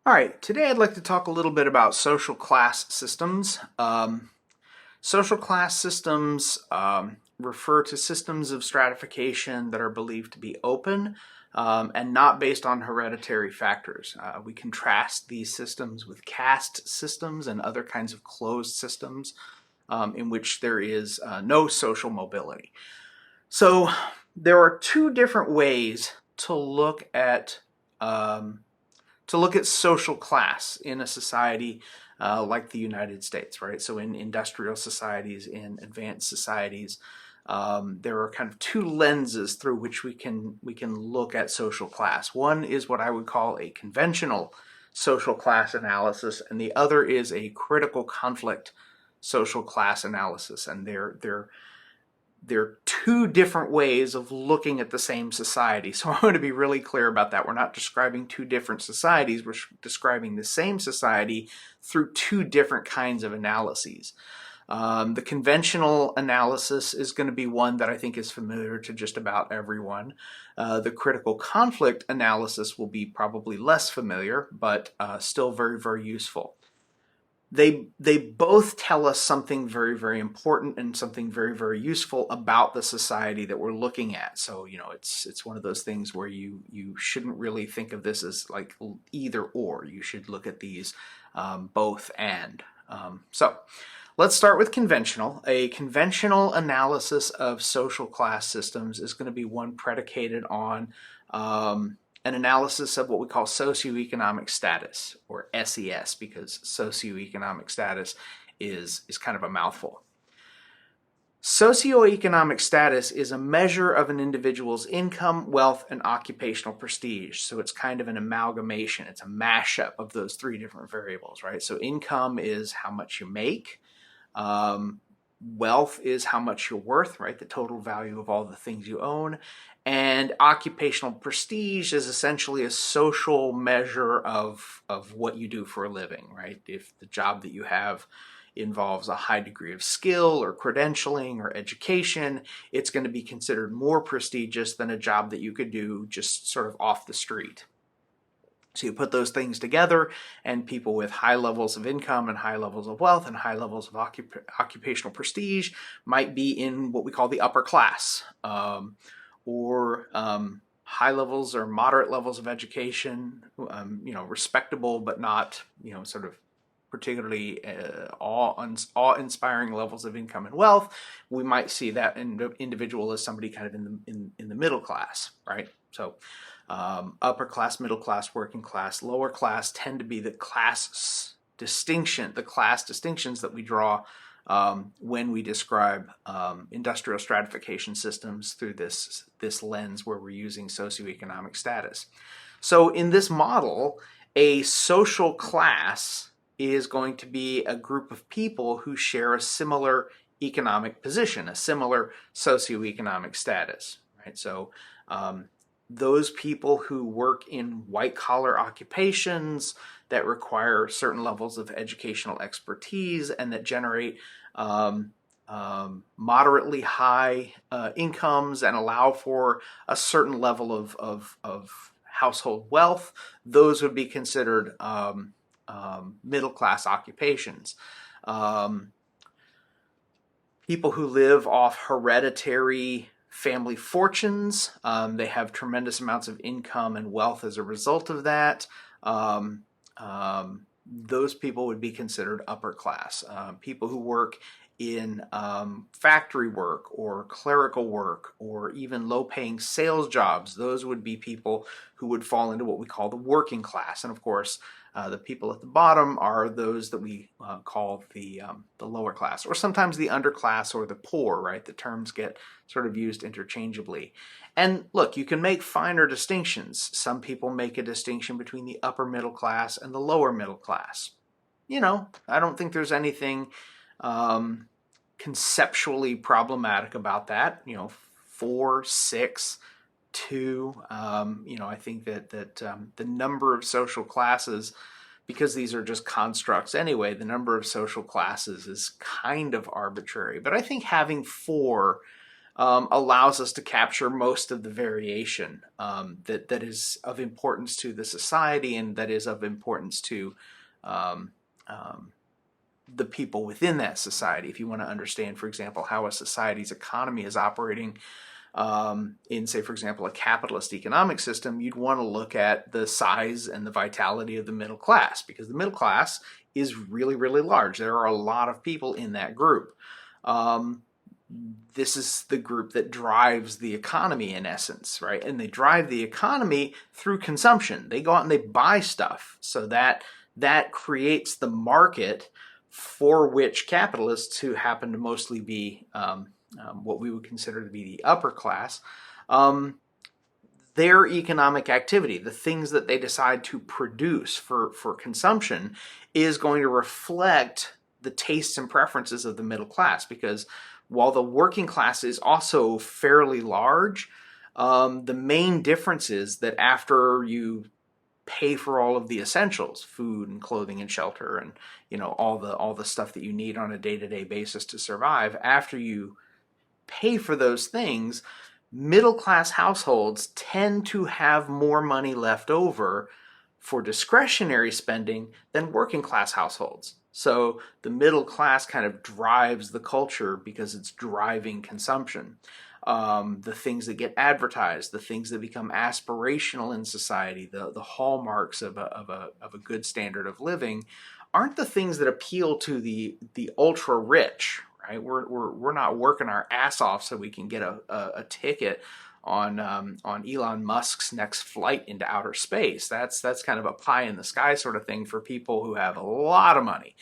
All right, today I'd like to talk a little bit about social class systems. Social class systems refer to systems of stratification that are believed to be open and not based on hereditary factors. We contrast these systems with caste systems and other kinds of closed systems in which there is no social mobility. So there are two different ways to look at um, social class in a society like the United States, right? So in industrial societies, in advanced societies, there are kind of two lenses through which we can look at social class. One is what I would call a conventional social class analysis, and the other is a critical conflict social class analysis. And they're two different ways of looking at the same society. So I want to be really clear about that. We're not describing two different societies. We're describing the same society through two different kinds of analyses. The conventional analysis is going to be one that I think is familiar to just about everyone. The critical conflict analysis will be probably less familiar, but still very, very useful. They both tell us something very, very important and something very, very useful about the society that we're looking at. So it's one of those things where you shouldn't really think of this as like either or. You should look at these both and. So let's start with conventional. A conventional analysis of social class systems is going to be one predicated on an analysis of what we call socioeconomic status, or SES, because socioeconomic status is kind of a mouthful. Socioeconomic status is a measure of an individual's income, wealth, and occupational prestige. So it's kind of an amalgamation. It's a mashup of those three different variables, right? So income is how much you make. Wealth is how much you're worth, right? The total value of all the things you own. And occupational prestige is essentially a social measure of what you do for a living, right? If the job that you have involves a high degree of skill or credentialing or education, it's going to be considered more prestigious than a job that you could do just sort of off the street. So you put those things together, and people with high levels of income and high levels of wealth and high levels of occupational prestige might be in what we call the upper class, or high levels or moderate levels of education, respectable but not, sort of particularly awe-inspiring levels of income and wealth. We might see that individual as somebody kind of in the middle class, right? So upper class, middle class, working class, lower class tend to be the class distinctions that we draw when we describe industrial stratification systems through this lens where we're using socioeconomic status. So in this model, a social class is going to be a group of people who share a similar economic position, a similar socioeconomic status, right? So those people who work in white-collar occupations that require certain levels of educational expertise and that generate moderately high incomes and allow for a certain level of household wealth, those would be considered middle-class occupations. People who live off hereditary family fortunes, they have tremendous amounts of income and wealth as a result of that. Those people would be considered upper class. People who work in factory work or clerical work or even low-paying sales jobs, those would be people who would fall into what we call the working class. And of course, the people at the bottom are those that we call the lower class, or sometimes the underclass or the poor, right? The terms get sort of used interchangeably. And look, you can make finer distinctions. Some people make a distinction between the upper middle class and the lower middle class. I don't think there's anything conceptually problematic about that. 4, 6, 2. I think that the number of social classes, because these are just constructs anyway, the number of social classes is kind of arbitrary. But I think having 4 allows us to capture most of the variation that is of importance to the society and that is of importance to um, um, the people within that society. If you want to understand, for example, how a society's economy is operating in, say, for example, a capitalist economic system, you'd want to look at the size and the vitality of the middle class, because the middle class is really, really large. There are a lot of people in that group. This is the group that drives the economy in essence, right? And they drive the economy through consumption. They go out and they buy stuff. So that creates the market for which capitalists, who happen to mostly be what we would consider to be the upper class, their economic activity, the things that they decide to produce for consumption, is going to reflect the tastes and preferences of the middle class. Because while the working class is also fairly large, the main difference is that after you pay for all of the essentials, food and clothing and shelter, and all the stuff that you need on a day-to-day basis to survive, after you pay for those things, middle class households tend to have more money left over for discretionary spending than working class households. So the middle class kind of drives the culture because it's driving consumption. The things that get advertised, the things that become aspirational in society, the hallmarks of a good standard of living, aren't the things that appeal to the ultra rich, right? We're not working our ass off so we can get a ticket on Elon Musk's next flight into outer space. That's kind of a pie in the sky sort of thing for people who have a lot of money.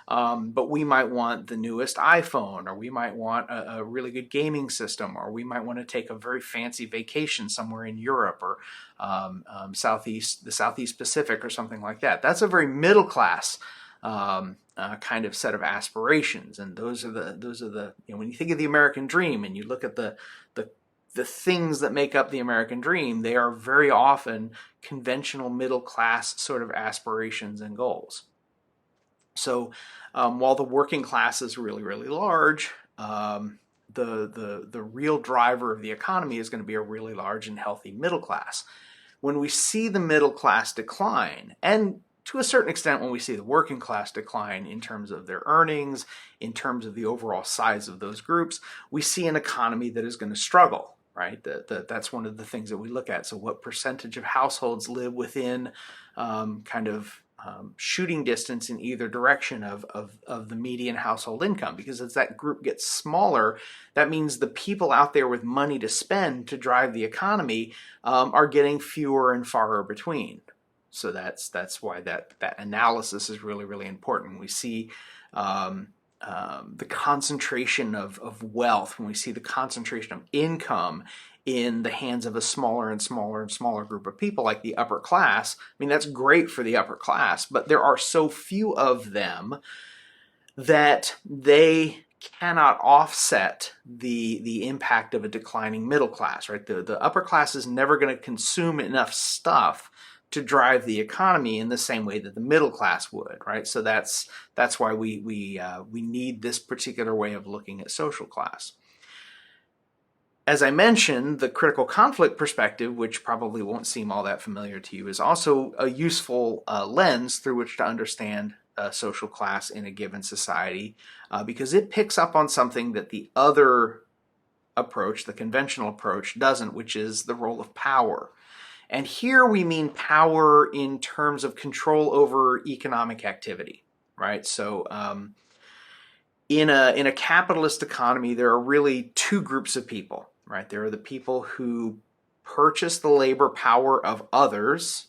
But we might want the newest iPhone, or we might want a really good gaming system, or we might want to take a very fancy vacation somewhere in Europe or the Southeast Pacific or something like that. That's a very middle class kind of set of aspirations, and those are the when you think of the American dream and you look at the things that make up the American dream, they are very often conventional middle class sort of aspirations and goals. So while the working class is really, really large, the real driver of the economy is going to be a really large and healthy middle class. When we see the middle class decline, and to a certain extent when we see the working class decline in terms of their earnings, in terms of the overall size of those groups, we see an economy that is going to struggle, right? That's one of the things that we look at. So what percentage of households live within shooting distance in either direction of the median household income? Because as that group gets smaller, that means the people out there with money to spend to drive the economy are getting fewer and farther between. So that's why that analysis is really, really important. We see the concentration of wealth, when we see the concentration of income in the hands of a smaller and smaller and smaller group of people, like the upper class. I mean, that's great for the upper class, but there are so few of them that they cannot offset the impact of a declining middle class, right? The upper class is never going to consume enough stuff to drive the economy in the same way that the middle class would, right? So that's why we need this particular way of looking at social class. As I mentioned, the critical conflict perspective, which probably won't seem all that familiar to you, is also a useful lens through which to understand social class in a given society, because it picks up on something that the other approach, the conventional approach, doesn't, which is the role of power. And here we mean power in terms of control over economic activity, right? So in a capitalist economy, there are really two groups of people, right? There are the people who purchase the labor power of others,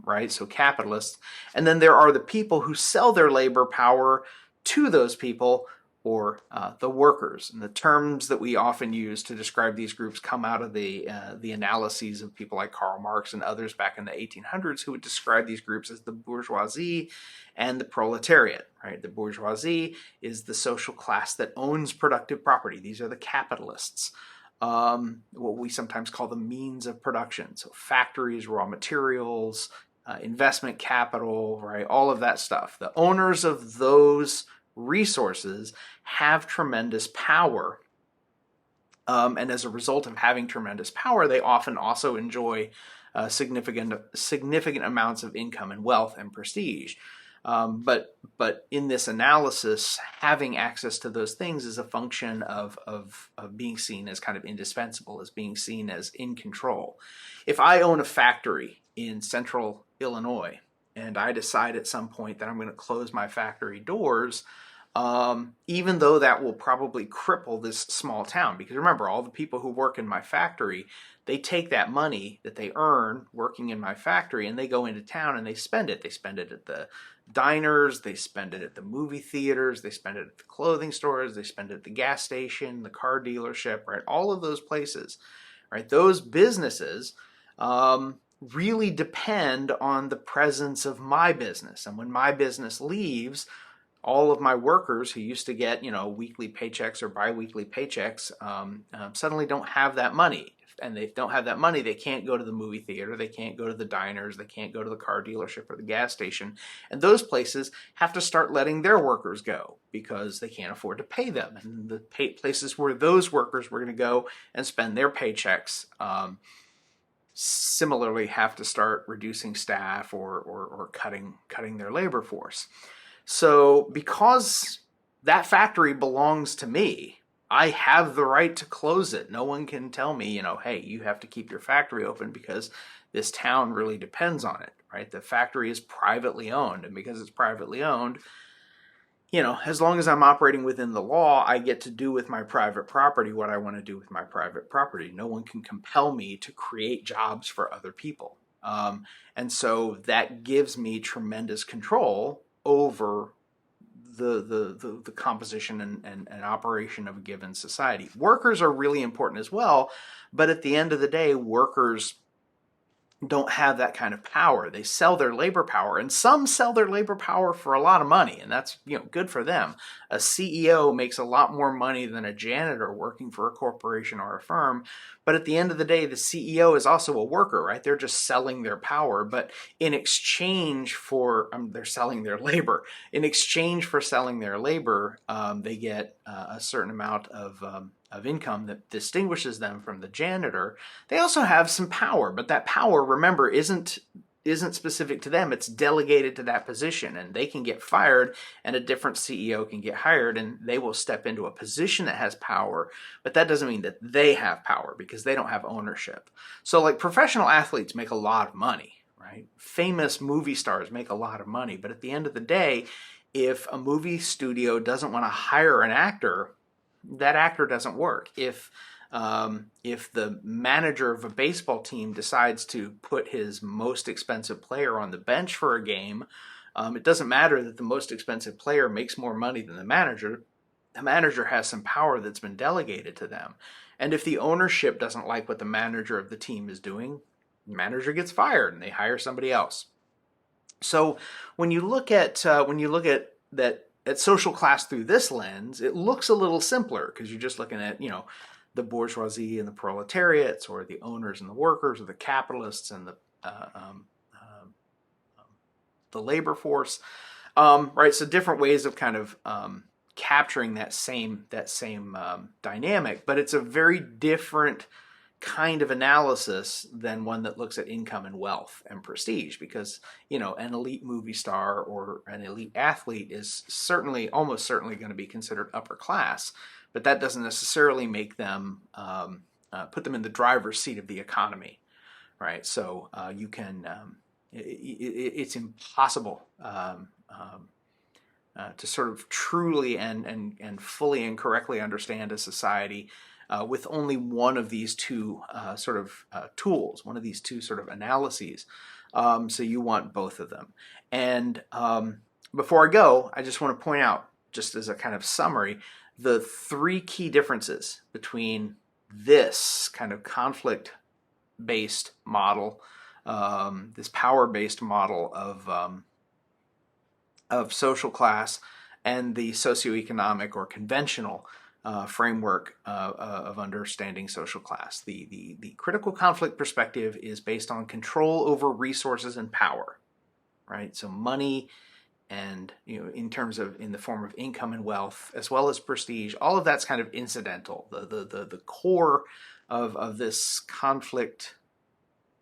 right? So capitalists. And then there are the people who sell their labor power to those people, or the workers. And the terms that we often use to describe these groups come out of the analyses of people like Karl Marx and others back in the 1800s, who would describe these groups as the bourgeoisie and the proletariat, right? The bourgeoisie is the social class that owns productive property. These are the capitalists. What we sometimes call the means of production. So factories, raw materials, investment capital, right? All of that stuff. The owners of those resources have tremendous power And as a result of having tremendous power, they often also enjoy significant amounts of income and wealth and prestige. But in this analysis, having access to those things is a function of being seen as kind of indispensable, as being seen as in control. If I own a factory in central Illinois and I decide at some point that I'm going to close my factory doors, even though that will probably cripple this small town, because remember, all the people who work in my factory, they take that money that they earn working in my factory and they go into town and they spend it. They spend it at the diners, they spend it at the movie theaters, they spend it at the clothing stores, they spend it at the gas station, the car dealership, right? All of those places, right? Those businesses really depend on the presence of my business. And when my business leaves, all of my workers who used to get, weekly paychecks or biweekly paychecks suddenly don't have that money. And they don't have that money, they can't go to the movie theater, they can't go to the diners, they can't go to the car dealership or the gas station. And those places have to start letting their workers go because they can't afford to pay them. And the places where those workers were going to go and spend their paychecks similarly have to start reducing staff or cutting their labor force. So because that factory belongs to me, I have the right to close it. No one can tell me, hey, you have to keep your factory open because this town really depends on it, right? The factory is privately owned, and because it's privately owned, as long as I'm operating within the law, I get to do with my private property what I want to do with my private property. No one can compel me to create jobs for other people. And so that gives me tremendous control over the composition and operation of a given society. Workers are really important as well, but at the end of the day, workers don't have that kind of power. They sell their labor power, and some sell their labor power for a lot of money, and that's good for them. A CEO makes a lot more money than a janitor working for a corporation or a firm, but at the end of the day, the CEO is also a worker, right? They're just selling their power, but in exchange for they're selling their labor. In exchange for selling their labor, they get a certain amount of income that distinguishes them from the janitor. They also have some power, but that power, remember, isn't specific to them. It's delegated to that position, and they can get fired and a different CEO can get hired and they will step into a position that has power, but that doesn't mean that they have power because they don't have ownership. So like professional athletes make a lot of money, right? Famous movie stars make a lot of money, but at the end of the day, if a movie studio doesn't want to hire an actor, that actor doesn't work. If the manager of a baseball team decides to put his most expensive player on the bench for a game, it doesn't matter that the most expensive player makes more money than the manager. The manager has some power that's been delegated to them. And if the ownership doesn't like what the manager of the team is doing, the manager gets fired and they hire somebody else. So when you look at social class through this lens, it looks a little simpler because you're just looking at, the bourgeoisie and the proletariats, or the owners and the workers, or the capitalists and the labor force, right? So different ways of kind of capturing that same dynamic, but it's a very different kind of analysis than one that looks at income and wealth and prestige, because an elite movie star or an elite athlete is almost certainly going to be considered upper class, but that doesn't necessarily make them put them in the driver's seat of the economy, right? So you can it's impossible to sort of truly and fully and correctly understand a society with only one of these two tools, one of these two sort of analyses. So you want both of them. And before I go, I just want to point out, just as a kind of summary, the three key differences between this kind of conflict-based model, this power-based model of social class, and the socioeconomic or conventional framework of understanding social class. The critical conflict perspective is based on control over resources and power, right? So money and in terms of in the form of income and wealth as well as prestige. All of that's kind of incidental. The core of this conflict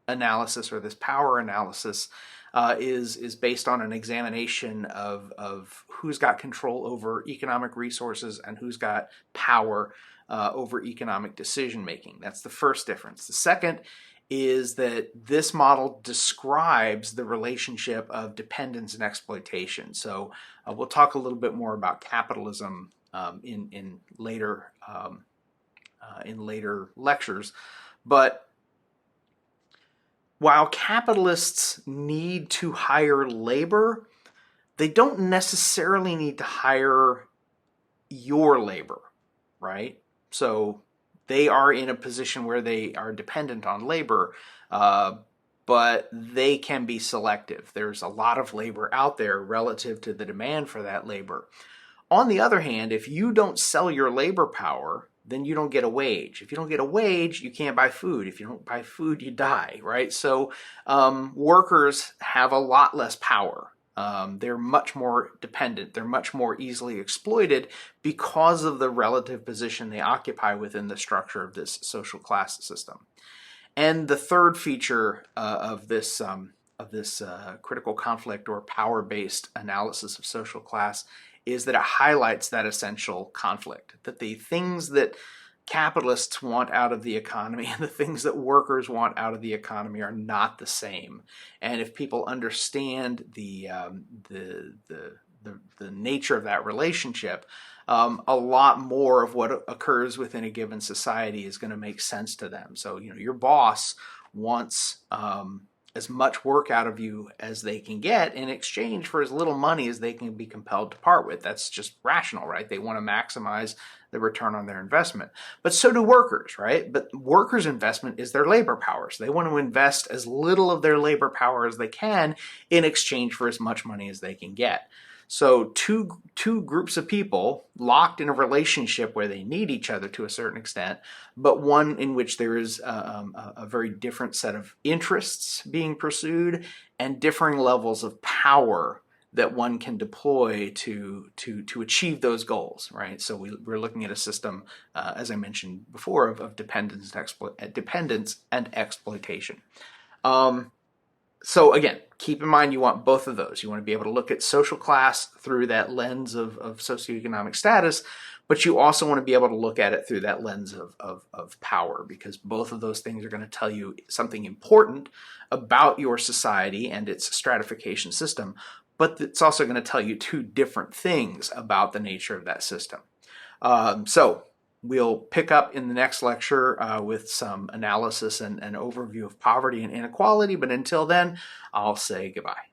analysis or this power analysis is based on an examination of who's got control over economic resources and who's got power over economic decision making. That's the first difference. The second is that this model describes the relationship of dependence and exploitation. So we'll talk a little bit more about capitalism in later lectures, but while capitalists need to hire labor, they don't necessarily need to hire your labor, right? So they are in a position where they are dependent on labor, but they can be selective. There's a lot of labor out there relative to the demand for that labor. On the other hand, if you don't sell your labor power, then you don't get a wage. If you don't get a wage, you can't buy food. If you don't buy food, you die, right? So workers have a lot less power. They're much more dependent. They're much more easily exploited because of the relative position they occupy within the structure of this social class system. And the third feature of this critical conflict or power-based analysis of social class is that it highlights that essential conflict, that the things that capitalists want out of the economy and the things that workers want out of the economy are not the same. And if people understand the nature of that relationship, a lot more of what occurs within a given society is going to make sense to them. So, your boss wants as much work out of you as they can get in exchange for as little money as they can be compelled to part with. That's just rational, right? They want to maximize the return on their investment. But so do workers, right? But workers' investment is their labor power. So they want to invest as little of their labor power as they can in exchange for as much money as they can get. So two groups of people locked in a relationship where they need each other to a certain extent, but one in which there is a very different set of interests being pursued and differing levels of power that one can deploy to achieve those goals, right? So we're looking at a system, as I mentioned before, of dependence and exploitation. So again, keep in mind you want both of those. You want to be able to look at social class through that lens of socioeconomic status, but you also want to be able to look at it through that lens of power, because both of those things are going to tell you something important about your society and its stratification system, but it's also going to tell you two different things about the nature of that system. So we'll pick up in the next lecture with some analysis and overview of poverty and inequality, but until then, I'll say goodbye.